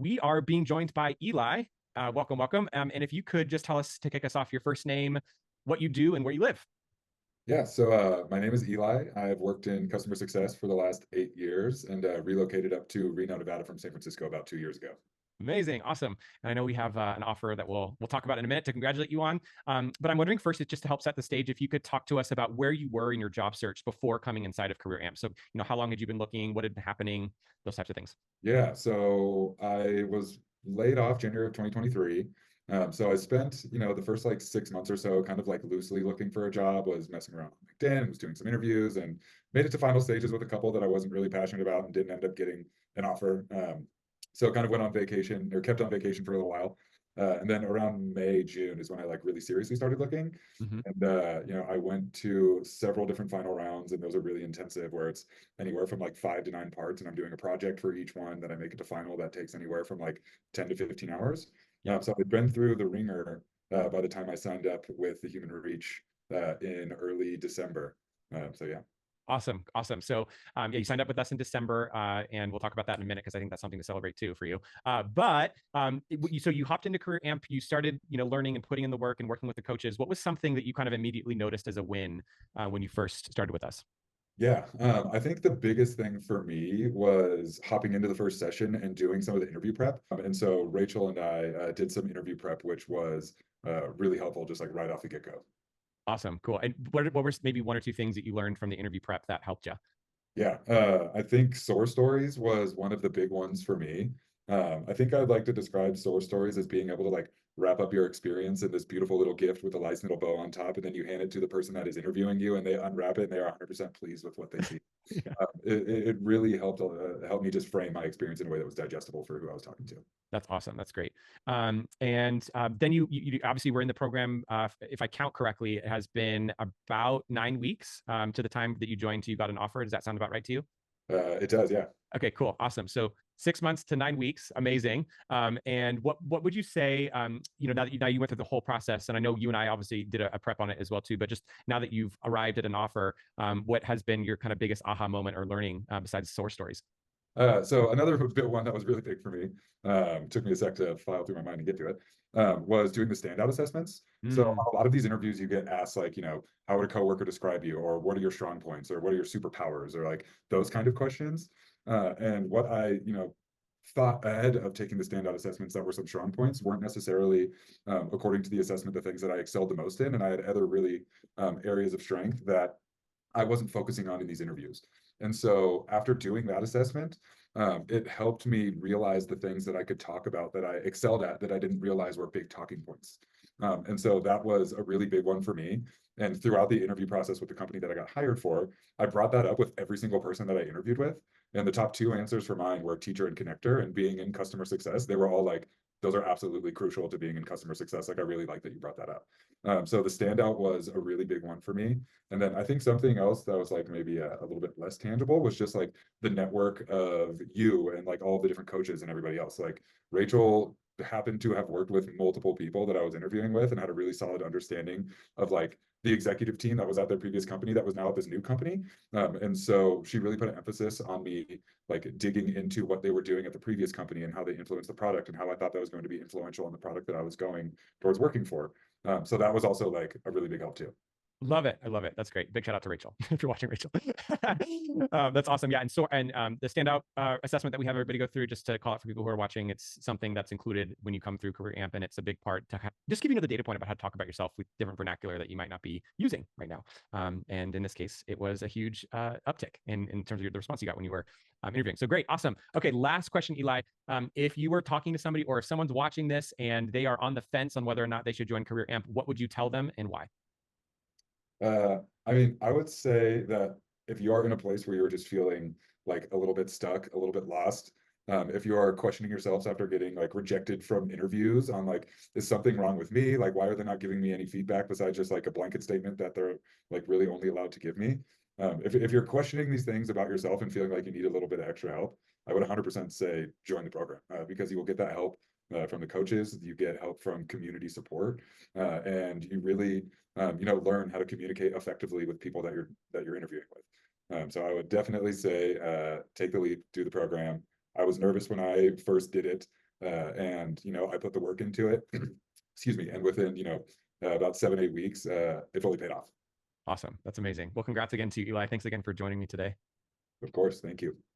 we are being joined by Eli. Welcome, welcome. And if you could just tell us to kick us off your first name, what you do, and where you live. Yeah, so my name is Eli. I've worked in customer success for the last 8 years and relocated up to Reno, Nevada from San Francisco about 2 years ago. Amazing, awesome. And I know we have an offer that we'll talk about in a minute to congratulate you on. But I'm wondering first, just to help set the stage, if you could talk to us about where you were in your job search before coming inside of Career Amp. So, how long had you been looking? What had been happening? Those types of things. Yeah, so I was laid off January of 2023. So I spent, the first like 6 months or so kind of like loosely looking for a job, was messing around on LinkedIn, was doing some interviews and made it to final stages with a couple that I wasn't really passionate about and didn't end up getting an offer. So kind of went on vacation or kept on vacation for a little while. And then around May, June is when I like really seriously started looking. Mm-hmm. And I went to several different final rounds, and those are really intensive, where it's anywhere from like 5 to 9 parts, and I'm doing a project for each one that I make it to final that takes anywhere from like 10 to 15 hours. Yeah. So I'd been through the ringer by the time I signed up with the Human Reach in early December. So yeah. Awesome. Awesome. So, yeah, you signed up with us in December, and we'll talk about that in a minute because I think that's something to celebrate too for you. So you hopped into Career Amp, you started, learning and putting in the work and working with the coaches. What was something that you kind of immediately noticed as a win when you first started with us? Yeah, I think the biggest thing for me was hopping into the first session and doing some of the interview prep. And so Rachel and I did some interview prep, which was really helpful, just like right off the get-go. Awesome. Cool. And what were maybe one or two things that you learned from the interview prep that helped you? Yeah, I think source stories was one of the big ones for me. I think I'd like to describe source stories as being able to like wrap up your experience in this beautiful little gift with a nice little bow on top, and then you hand it to the person that is interviewing you, and they unwrap it, and they are 100% pleased with what they see. Yeah. It really helped me just frame my experience in a way that was digestible for who I was talking to. That's awesome. That's great. Then you obviously were in the program. If I count correctly, it has been about 9 weeks to the time that you joined. You got an offer. Does that sound about right to you? It does, yeah. Okay, cool, awesome. So 6 months to 9 weeks, amazing. And what would you say? Now you went through the whole process, and I know you and I obviously did a prep on it as well too. But just now that you've arrived at an offer, what has been your kind of biggest aha moment or learning besides source stories? So another bit one that was really big for me, took me a sec to file through my mind and get to it, was doing the standout assessments. So Mm, a lot of these interviews you get asked like, how would a coworker describe you, or what are your strong points, or what are your superpowers, or like those kind of questions. And what I, thought ahead of taking the standout assessments that were some strong points weren't necessarily, according to the assessment, the things that I excelled the most in, and I had other really areas of strength that I wasn't focusing on in these interviews. And so after doing that assessment, it helped me realize the things that I could talk about that I excelled at that I didn't realize were big talking points. And so that was a really big one for me. And throughout the interview process with the company that I got hired for, I brought that up with every single person that I interviewed with. And the top two answers for mine were teacher and connector, and being in customer success. They were all like, those are absolutely crucial to being in customer success. Like, I really like that you brought that up. So the standout was a really big one for me. And then I think something else that was like maybe a little bit less tangible was just like the network of you and like all the different coaches and everybody else. Like Rachel happened to have worked with multiple people that I was interviewing with and had a really solid understanding of like the executive team that was at their previous company that was now at this new company. And so she really put an emphasis on me like digging into what they were doing at the previous company and how they influenced the product and how I thought that was going to be influential in the product that I was going towards working for. So that was also like a really big help too. love it. I love it. That's great. Big shout out to Rachel if you're watching, Rachel. That's awesome. Yeah. And the standout assessment that we have everybody go through, just to call it for people who are watching, it's something that's included when you come through Career Amp, and it's a big part to just give you the data point about how to talk about yourself with different vernacular that you might not be using right now. And in this case, it was a huge uptick in terms of the response you got when you were interviewing. So great. Awesome. Okay. Last question, Eli. If you were talking to somebody, or if someone's watching this and they are on the fence on whether or not they should join Career Amp, what would you tell them and why? I mean, I would say that if you are in a place where you're just feeling like a little bit stuck, a little bit lost, if you are questioning yourselves after getting like rejected from interviews on like, is something wrong with me? Like, why are they not giving me any feedback besides just like a blanket statement that they're like really only allowed to give me? If you're questioning these things about yourself and feeling like you need a little bit of extra help, I would 100% say join the program, because you will get that help from the coaches, you get help from community support, and you really learn how to communicate effectively with people that you're interviewing with. So I would definitely say take the leap, do the program. I was nervous when I first did it, And, I put the work into it, excuse me, and within, about 7, 8 weeks, it fully paid off. Awesome. That's amazing. Well, congrats again to you, Eli. Thanks again for joining me today. Of course. Thank you.